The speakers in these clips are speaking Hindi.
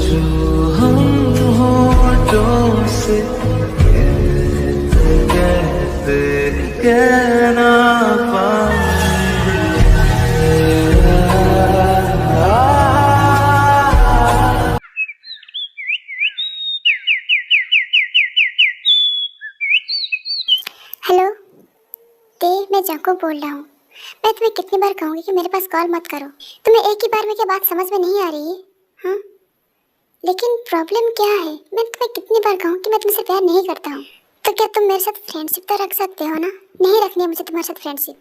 हेलो ते, मैं जंको बोल रहा हूँ। मैं तुम्हें कितनी बार कहूँगी कि मेरे पास कॉल मत करो। तुम्हें एक ही बार में क्या बात समझ में नहीं आ रही है? हाँ, लेकिन प्रॉब्लम क्या है? मैं तुम्हें कितनी बार कहूँ कि मैं तुमसे प्यार नहीं करता हूँ, तो क्या तुम मेरे साथ फ्रेंडशिप तो रख सकते हो ना? नहीं रखनी है मुझे तुम्हारे साथ फ्रेंडशिप।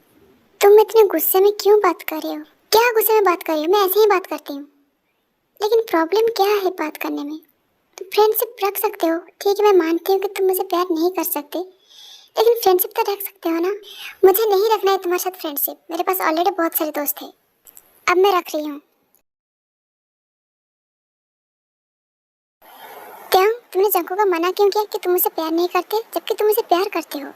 तुम इतने गुस्से में क्यों बात कर रहे हो? क्या गुस्से में बात कर रही हो? मैं ऐसे ही बात करती हूँ। लेकिन प्रॉब्लम क्या है बात करने में? तुम फ्रेंडशिप रख सकते हो, ठीक है, मैं मानती हूँ कि तुम मुझे प्यार नहीं कर सकते, लेकिन फ्रेंडशिप तो रख सकते हो ना? मुझे नहीं रखना है तुम्हारे साथ फ्रेंडशिप। मेरे पास ऑलरेडी बहुत सारे दोस्त हैं। अब मैं रख रही हूँ। क्यों? तुमने जंको को मना क्यों किया कि तुम मुझे प्यार नहीं करते, जबकि तुम मुझे प्यार करते हो?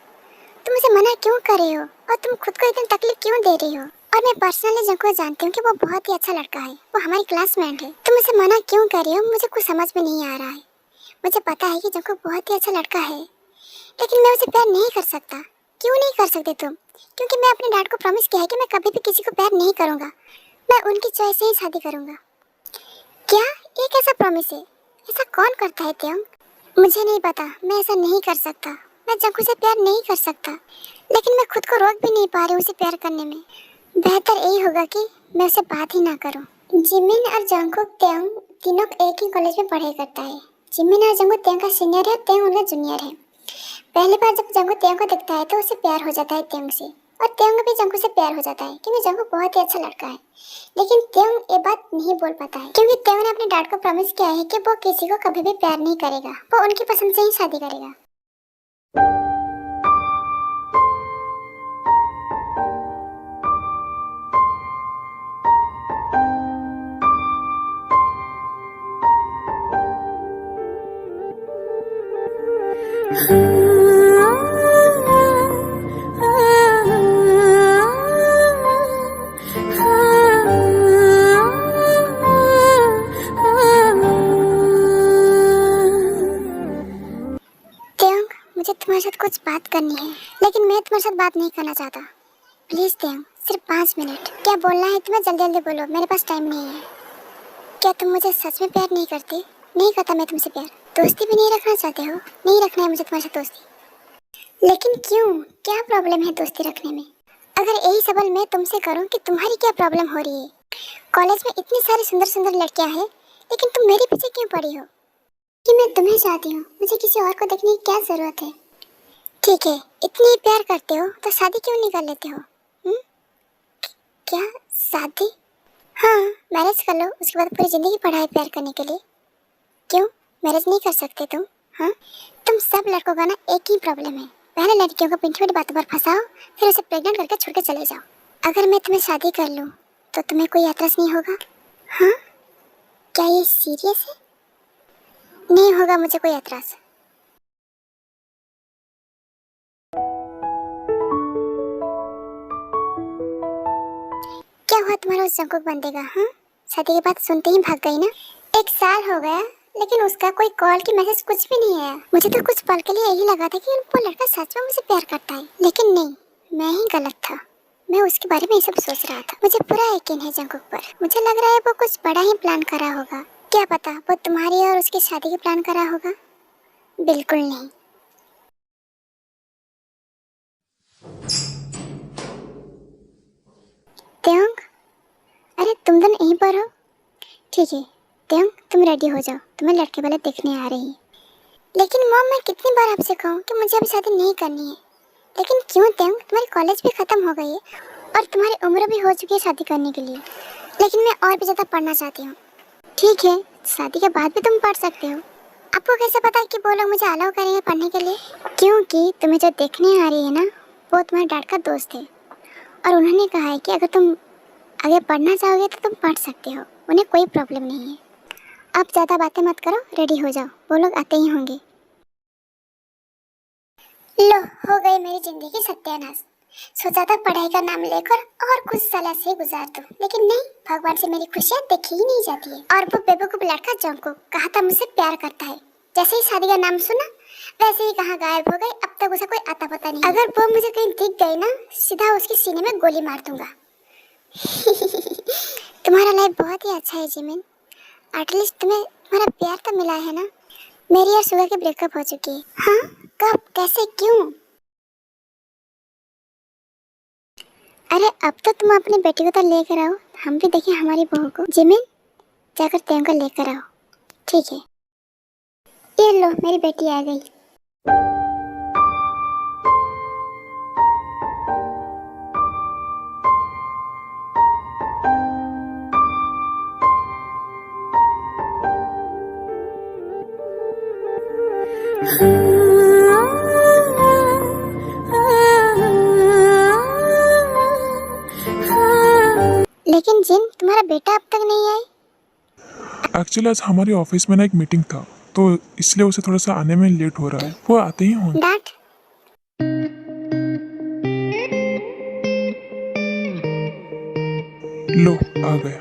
तुम मुझे मना क्यों कर रहे हो? और तुम खुद को इतनी तकलीफ क्यों दे रही हो? और मैं पर्सनली जंको को जानती हूँ कि वो बहुत ही अच्छा लड़का है, वो हमारी क्लासमेट है। तुम मुझे मना क्यों कर रही हो? मुझे कुछ समझ में नहीं आ रहा है। मुझे पता है कि जंको बहुत ही अच्छा लड़का है, लेकिन मैं उसे प्यार नहीं कर सकता। क्यों नहीं कर सकते तुम? क्योंकि मैं अपने डैड को प्रॉमिस किया है कि मैं कभी भी किसी को प्यार नहीं करूंगा। मैं उनकी चॉइस से ही शादी करूंगा। क्या ये कैसा प्रॉमिस है? ऐसा कौन करता है त्यों? मुझे नहीं पता, मैं ऐसा नहीं कर सकता। मैं जंकू से प्यार नहीं कर सकता, लेकिन मैं खुद को रोक भी नहीं पा रही हूँ उसे प्यार करने में। बेहतर यही होगा कि मैं उसे बात ही ना करूँ। जिमिन और जंकुक त्यों तीनों एक ही कॉलेज में पढ़ाई करता है। जिमिन और जंकुक त्यों का सीनियर है, त्यों उनका जूनियर है। पहली बार जब जंगू त्यों को दिखता है तो उसे प्यार हो जाता है त्यों से, और त्यों को भी जंगू से प्यार हो जाता है क्योंकि जंगू बहुत ही अच्छा लड़का है। लेकिन त्यों ये बात नहीं बोल पाता है क्योंकि त्यों ने अपने डैड को प्रॉमिस किया है कि वो किसी को कभी भी प्यार नहीं करेगा, वो उनकी पसंद से ही शादी करेगा। त्यों, मुझे तुम्हारे साथ कुछ बात करनी है, लेकिन मैं तुम्हारे साथ बात नहीं करना चाहता। प्लीज त्यों, सिर्फ 5 मिनट। क्या बोलना है तुम्हें? जल्दी जल्दी बोलो, मेरे पास टाइम नहीं है। क्या तुम मुझे सच में प्यार नहीं करते? नहीं करता मैं तुमसे प्यार। दोस्ती भी नहीं रखना चाहते हो? नहीं रखना है मुझे तुम्हारे साथ दोस्ती। लेकिन क्यों? क्या प्रॉब्लम है दोस्ती रखने में? अगर यही सवाल मैं तुमसे करूं कि तुम्हारी क्या प्रॉब्लम हो रही है? कॉलेज में इतनी सारी सुंदर सुंदर लड़कियां हैं, लेकिन तुम मेरे पीछे क्यों पड़ी हो? कि मैं तुम्हें चाहती हूँ, मुझे किसी और को देखने की क्या जरूरत है? ठीक है, इतनी ही प्यार करते हो तो शादी क्यों नहीं कर लेते हो? हुँ? क्या शादी? हाँ, मैरिज कर लो, उसके बाद पूरी जिंदगी पढ़ाई प्यार करने के लिए। क्यों मैरिज नहीं कर सकते तुम? हाँ, तुम सब लड़कों का ना एक ही प्रॉब्लम है। पहले लड़कियों को मीठी मीठी बातों पर फंसाओ, फिर उसे प्रेग्नेंट करके छोड़ के चले जाओ। अगर मैं तुम्हें शादी कर लूँ तो तुम्हें कोई एतराज नहीं होगा? हाँ, क्या ये सीरियस है? नहीं होगा मुझे कोई एतराज। क्या हुआ तुम्हारा उस जंकुक बंदे का? हाँ, शादी की बात सुनते ही भाग गई ना? 1 साल हो गया, लेकिन उसका कोई कॉल की मैसेज कुछ भी नहीं आया। मुझे तो कुछ पल के लिए यही लगा था कि वो लड़का सच में मुझे प्यार करता है, लेकिन नहीं, मैं ही गलत था। मैं उसके बारे में ये सब सोच रहा था। मुझे पूरा यकीन है जंकुक पर। मुझे लग रहा है वो कुछ बड़ा ही प्लान कर रहा होगा। क्या पता वो तुम्हारी और उसकी शादी की प्लान कर रहा होगा। बिल्कुल नहीं। त्योंग, अरे तुम दोनों यहीं पर हो? ठीक है त्योंग, तुम रेडी हो जाओ, तुम्हें लड़के वाले देखने आ रही है। लेकिन मॉम, मैं कितनी बार आपसे कहूँ कि मुझे अभी शादी नहीं करनी है। लेकिन क्यों त्योंग? तुम्हारी कॉलेज भी खत्म हो गई है और तुम्हारी उम्र भी हो चुकी है शादी करने के लिए। लेकिन मैं और भी ज़्यादा पढ़ना चाहती हूँ। ठीक है, शादी के बाद भी तुम पढ़ सकते हो। आपको कैसे पता कि वो लोग मुझे अलाउ करेंगे पढ़ने के लिए? क्योंकि तुम्हें जो देखने आ रही है ना, वो तुम्हारे डैड का दोस्त है, और उन्होंने कहा है कि अगर तुम आगे पढ़ना चाहोगे तो तुम पढ़ सकते हो, उन्हें कोई प्रॉब्लम नहीं है। आप ज़्यादा बातें मत करो, रेडी हो जाओ, वो लोग आते ही होंगे। लो, हो गई मेरी जिंदगी सत्यानाश। सोचा था पढ़ाई का नाम लेकर और कुछ साल ऐसे ही गुजार दूं, लेकिन नहीं, भगवान से मेरी खुशियाँ देखी ही नहीं जाती है। और वो बेवकूफ लड़का जंको कहा था मुझसे प्यार करता है, जैसे ही शादी का नाम सुना वैसे ही कहाँ गायब हो गई। अब तक उसे कोई आता पता नहीं। अगर वो मुझे कहीं दिख गई ना, सीधा उसके सीने में गोली मार दूंगा। तुम्हारा लाइफ बहुत ही अच्छा है जिमिन, एटलीस्ट तुम्हें तुम्हारा प्यार तो मिला है ना। मेरी और सुगा की ब्रेकअप हो चुकी है। हाँ, कब, कैसे, क्यों? अरे अब तो तुम अपनी बेटी को तो लेकर आओ, हम भी देखें हमारी बहू को। जिमिन, जाकर तेंको लेकर आओ। ठीक है, ये लो मेरी बेटी आ गई। लेकिन जिन, तुम्हारा बेटा अब तक नहीं आई। एक्चुअली आज हमारे ऑफिस में ना एक मीटिंग था, तो इसलिए उसे थोड़ा सा आने में लेट हो रहा है। वो आते ही होंगे। डांट। लो आ गया।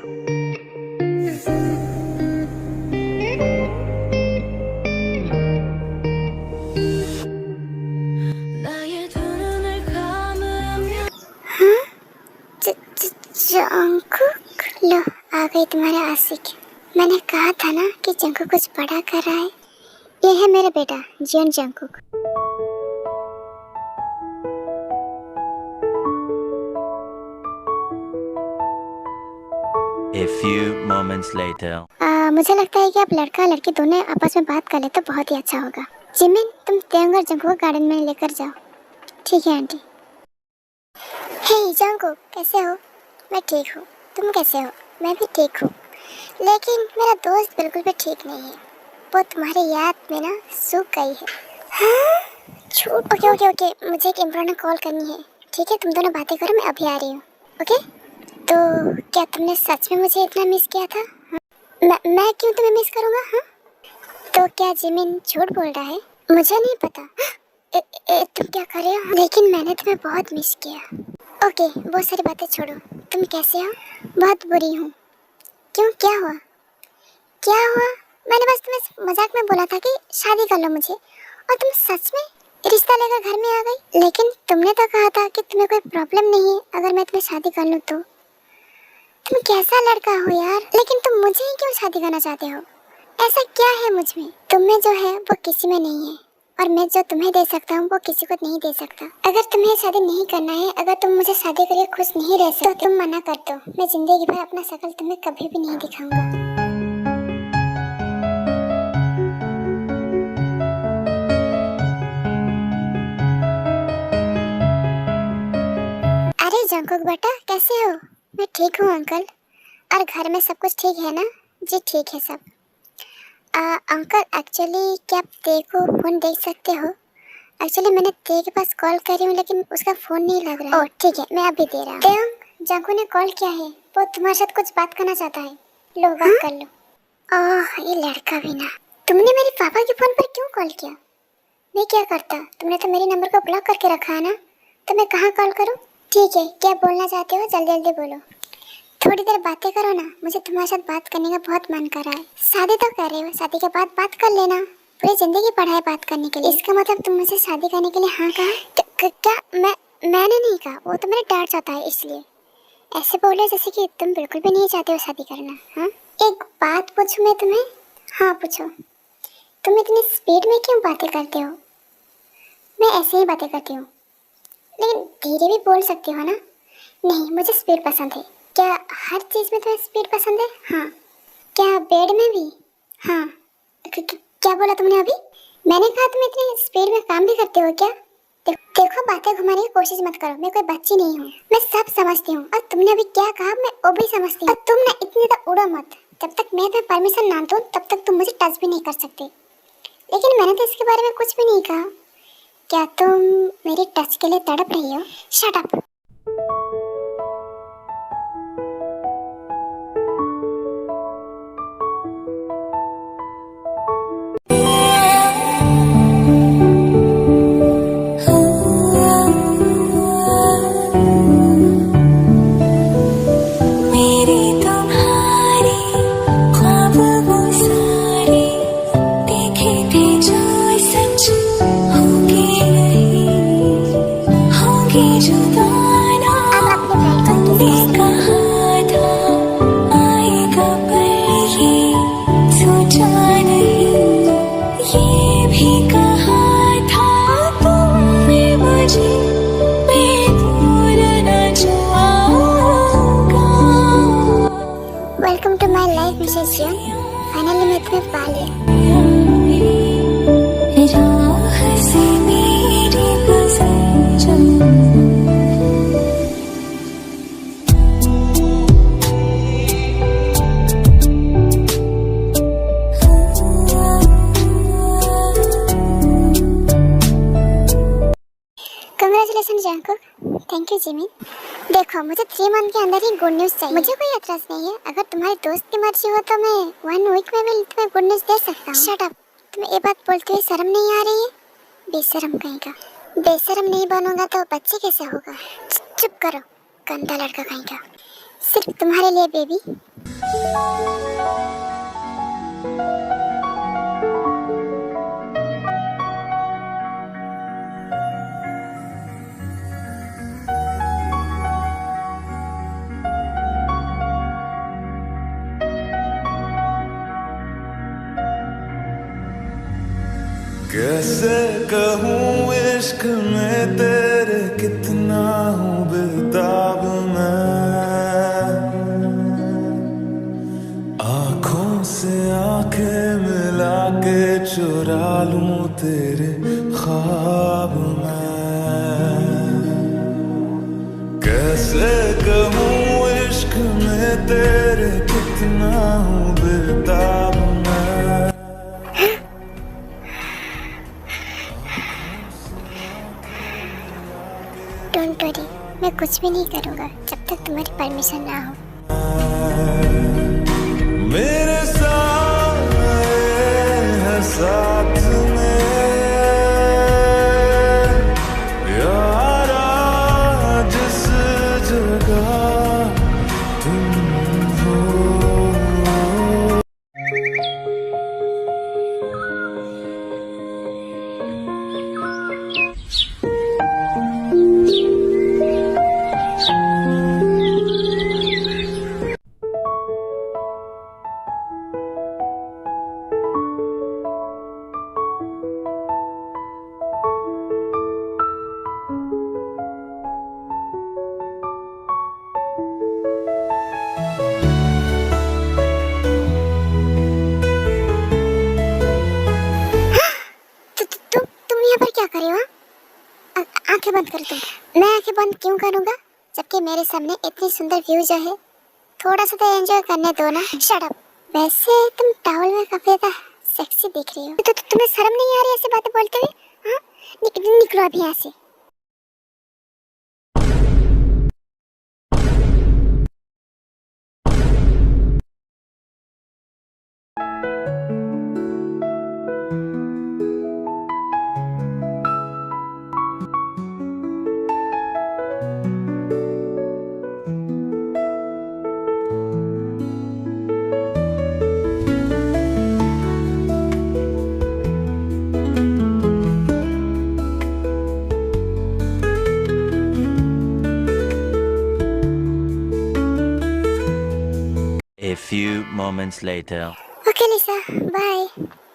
जंकुक, लो आ गई तुम्हारे आशिक। मैंने कहा था ना कि जंकुक कुछ बड़ा कर रहा है। ये है मेरा बेटा Jeon Jungkook. A few moments later. मुझे लगता है कि आप लड़का लड़की दोनों आपस में बात कर ले तो बहुत ही अच्छा होगा। जिमिन, तुम तेंग और जंकुक को गार्डन में लेकर जाओ। ठीक है आंटी। हे जंकुक, कैसे हो? मैं ठीक हूँ, तुम कैसे हो? मैं भी ठीक हूँ, लेकिन मेरा दोस्त बिल्कुल भी ठीक नहीं है। वो तुम्हारी याद में ना सूख गई है। हाँ? झूठ। ओके ओके ओके, मुझे एक इम्पोर्टेंट कॉल करनी है। ठीक है, तुम दोनों बातें करो, मैं अभी आ रही हूँ। ओके? तो क्या तुमने सच में मुझे इतना मिस किया था? हाँ? मैं क्यों तुम्हें मिस करूँगा? हाँ? तो क्या जिमिन झूठ बोल रहा है? मुझे नहीं पता। तुम क्या कर रहे हो? लेकिन मैंने तुम्हें बहुत मिस किया। ओके, बहुत सारी बातें छोड़ो, तुम कैसे हो? बहुत बुरी हूँ। क्यों, क्या हुआ? क्या हुआ? मैंने बस तुम्हें मजाक में बोला था कि शादी कर लो मुझे, और तुम सच में रिश्ता लेकर घर में आ गई। लेकिन तुमने तो कहा था कि तुम्हें कोई प्रॉब्लम नहीं है अगर मैं तुम्हें शादी कर लूँ तो। तुम कैसा लड़का हो यार? लेकिन तुम मुझे ही क्यों शादी करना चाहते हो? ऐसा क्या है मुझ में? तुम में जो है वो किसी में नहीं है, और मैं जो तुम्हें दे सकता हूँ वो किसी को नहीं दे सकता। अगर तुम्हें शादी नहीं करना है, अगर तुम मुझे शादी करके खुश नहीं रह सकते, तो तुम मना कर दो। मैं जिंदगी भर अपना शक्ल तुम्हें कभी भी नहीं दिखाऊंगा। अरे जंकुक बेटा, कैसे हो? मैं ठीक हूँ अंकल। और घर में सब कुछ ठीक है ना? जी ठीक है सब। अंकल, एक्चुअली क्या आप ते को फोन देख सकते हो? एक्चुअली मैंने ते के पास कॉल कर रही हूँ, लेकिन उसका फोन नहीं लग रहा है। ओह ठीक है, मैं अभी दे रहा हूँ। तेयंग, जंकू ने कॉल किया है, वो तुम्हारे साथ कुछ बात करना चाहता है। लो बात कर लो। ओह, ये लड़का भी ना। तुमने मेरे पापा के फोन पर क्यों कॉल किया? मैं क्या करता? तुमने तो मेरे नंबर को ब्लॉक करके रखा है ना, तो मैं कहाँ कॉल करूँ? ठीक है, क्या बोलना चाहते हो जल्दी जल्दी बोलो। थोड़ी देर बातें करो ना, मुझे तुम्हारे साथ बात करने का बहुत मन कर रहा है। शादी तो कर रहे हो, शादी के बाद बात कर लेना। पूरी जिंदगी पढ़ा है बात करने के लिए। इसका मतलब तुम मुझे शादी करने के लिए हाँ कहा? क्या मैंने नहीं कहा, वो तो मेरे डर जाता है, इसलिए ऐसे बोले जैसे कि तुम बिल्कुल भी नहीं चाहते हो शादी करना। हाँ, एक बात पूछूं मैं तुम्हें? हाँ पूछो। तुम इतनी स्पीड में क्यों बातें करते हो? मैं ऐसे ही बातें करती हूँ, लेकिन धीरे भी बोल सकती हो ना? नहीं, मुझे स्पीड पसंद है। क्या हर चीज में तुम्हें स्पीड पसंद है? हाँ। क्या बेड में भी? हाँ। क्या बोला तुमने अभी? मैंने कहा तुम इतनी स्पीड में काम भी करते हो क्या? देखो बातें घुमाने की कोशिश मत करो, मैं कोई बच्ची नहीं हूँ, मैं सब समझती हूँ। और तुमने अभी क्या कहा मैं वो भी समझती हूँ। और तुम ना इतनी तो उड़ो मत, जब तक मैं तुम्हें परमिशन ना दूँ तब तक तुम मुझे टच भी नहीं कर सकते। लेकिन मैंने तो इसके बारे में कुछ भी नहीं कहा। क्या तुम मेरी टच के लिए तड़प रही हो? Shut up. सोचा नहीं, ये भी कहा था तुमने मुझे, मैं भूल न जाऊंगा। Welcome to my life Mrs John. Finally मैं तुम्हें पा लिया। राह से मेरी गुजर जाऊं। Congratulation Jungkook. Thank you Jimin. देखो मुझे 3 मंथ के अंदर ही गुड न्यूज़ चाहिए। मुझे कोई एतराज नहीं है। अगर तुम्हारे दोस्त की मर्जी हो तो मैं 1 वीक में भी तुम्हें गुड न्यूज़ दे सकता हूँ। Shut up. तुम्हें ये बात बोलते हुए शर्म नहीं आ रही है? बेशरम कहीं का। बेशरम नहीं बनूंगा तो बच्चे कैसे होगा? चुप करो गंदा लड़का कहीं का। सिर्फ तुम्हारे लिए बेबी। कैसे कहूँ इश्क में तेरे कितना हूँ बेताब मैं, आँखों से आंखें मिला के चुरा लूं तेरे ख्वाब मैं। कैसे कहूँ इश्क में तेरे कितना हूँ बेताब मैं। डोंट वरी, मैं कुछ भी नहीं करूँगा जब तक तुम्हारी परमिशन ना हो। मेरे साथ है साथ में यारा, जिस जगह तुम हो। तुम यहाँ पर क्या कर रहे हो? आंखें बंद करो तुम। मैं आंखें बंद क्यों करूँगा जबकि मेरे सामने इतनी सुंदर व्यू जो है। थोड़ा सा तो एंजॉय करने दो ना। Shut up. वैसे तुम टॉवल में काफी ज्यादा सेक्सी दिख रही हो। तो तुम्हें शर्म नहीं आ रही ऐसी बातें बोलते हुए? हाँ, निकलो अभी यहाँ से। A few moments later. Okay Lisa, bye.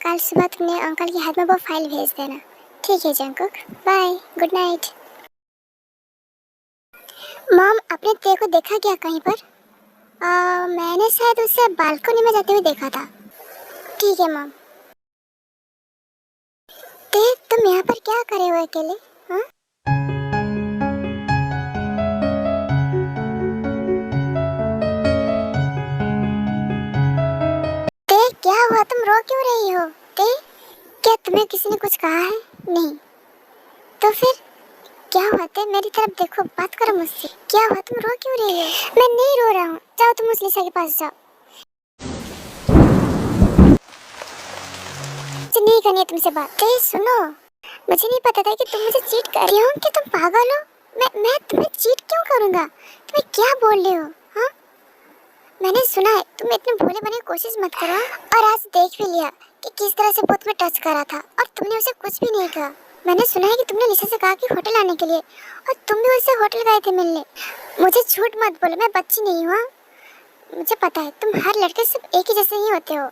कल सुबह तुमने अंकल के हाथ में वो फाइल भेज देना। ठीक है Jungkook, bye, good night. Mom, आपने ते को देखा क्या कहीं पर? मैंने शायद उसे बालकनी में जाते हुए देखा था। ठीक है मॉम। ते, तुम यहाँ पर क्या करे हो अकेले? हाँ? ते, क्या हुआ? तुम रो क्यों रही हो? ते, क्या तुम्हें किसी ने कुछ कहा है? नहीं। तो फिर क्या हुआ? ते, मेरी तरफ देखो, बात करो मुझसे। क्या हुआ? तुम रो क्यों रही हो? मैं नहीं रो रहा हूँ। जाओ तुम उस लिसा के पास जाओ। मुझे नहीं करनी है तुमसे बात। ते, सुनो, मुझे नहीं पता था कि तुम मुझे चीट कर रही हो। कि तुम पागल हो? मैं तुम्हें चीट क्यों करूँगा? तुम्हें क्या बोल रहे हो? हाँ, मैंने सुना है तुम इतने भोले बनने की कोशिश मत करो। और आज देख भी लिया कि किस तरह से वो तुम्हें टच करा था और तुमने उसे कुछ भी नहीं कहा। मैंने सुना है कि तुमने लिसा से कहा कि होटल आने के लिए, और तुम भी उससे होटल गए थे मिलने। मुझे झूठ मत बोलो, मैं बच्ची नहीं हूँ। मुझे पता है तुम हर लड़के सिर्फ एक ही जैसे ही होते हो।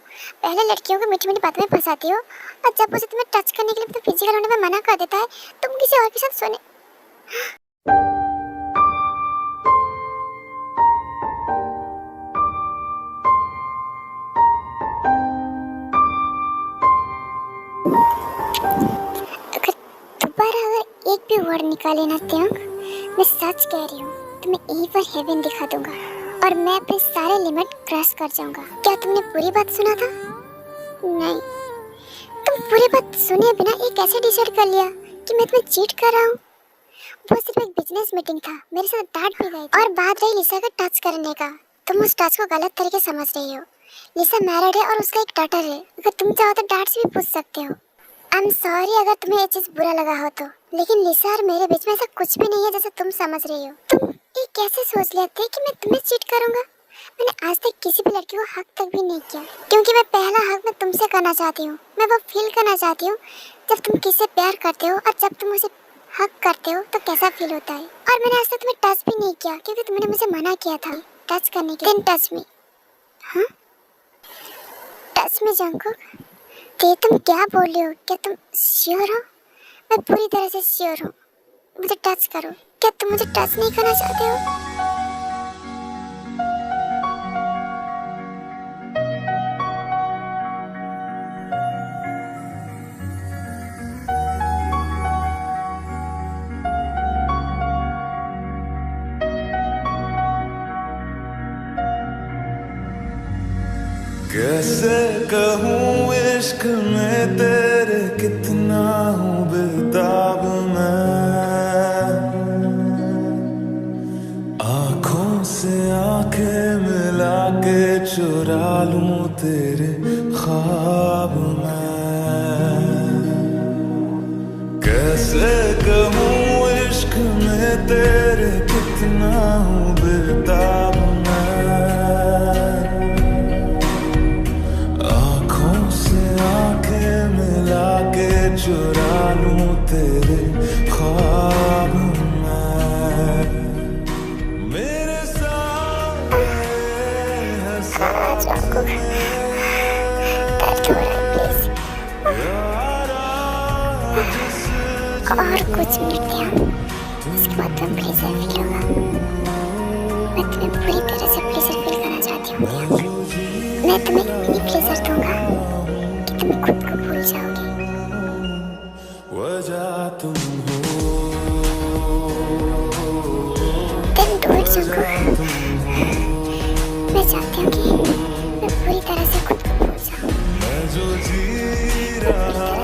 पहले लड़कियों को मीठी मीठी बातों में फंसाती हो और जब उसे तुम्हें टच करने के लिए तो फिजिकल होने में मना कर देता है, तुम किसी और के साथ सोने। अगर एक भी वर्ड निकाले ना त्योंग, मैं सच कह रही हूँ तुम्हें इवन हेवन दिखा दूंगा और मैं अपने सारे लिमिट क्रॉस कर जाऊंगा। क्या तुमने पूरी बात सुना था? नहीं, तुम पूरी बात सुने बिना ये कैसे डिसाइड कर लिया कि मैं तुम्हें चीट कर रहा हूँ? वो सिर्फ एक बिजनेस मीटिंग था, मेरे साथ डांट भी गई। और बात रही लिसा का टच करने का, तुम उस टच को गलत तरीके समझ रही हो। लिसा मैरिड है और उसका एक डॉटर है। अगर तुम चाहो तो डांट से भी पूछ सकते हो। आई एम सॉरी अगर तुम्हें ये चीज बुरा लगा हो तो, लेकिन लिसा और मेरे बीच में ऐसा कुछ भी नहीं है जैसे तुम समझ रही हो। तुम ये कैसे सोच लेते कि मैं तुम्हें चीट करूंगा? मैंने आज तक किसी भी लड़की को हक तक भी नहीं किया, क्योंकि मैं पहला हक मैं तुमसे करना चाहती हूँ। मैं वो फील करना चाहती हूँ जब तुम किसी से प्यार करते हो और जब तुम उसे हक करते हो तो कैसा फील होता है। और मैंने आज तक तुम्हें टच भी नहीं किया क्योंकि तुमने मुझे मना किया था टच करने के लिए। टच मी, हाँ टच मी जंकुक। ते तुम क्या बोल रहे हो? क्या तुम श्योर हो? मैं पूरी तरह से श्योर हूँ। मुझे टच करो। क्या तुम मुझे टच नहीं करना चाहते हो? कैसे कहूँ इश्क में तेरे कितना हूँ बेताब मैं, आँखों से आंखें मिला के चुरा लूँ तेरे ख्वाब मैं। कैसे कहूँ इश्क में तेरे कितना हूँ बेताब मैं, चुरा लूं तेरे ख्वाब मैं। मेरे सामने है सामने और कुछ मिनट ध्यान, उसके बाद तुम्हें प्लेजर फील होगा। मैं तुम्हें पूरी तरह से प्लेजर फील करना चाहती हूँ। मैं तुम्हें इतनी प्लेजर दूंगा कि तुम खुद को भूल जाओगे। वजह तुम हो, Then do it जंकुक। मैं चाहती हूँ कि मैं पूरी तरह से खुद को भूल जाऊँ। मैं जो जी रहा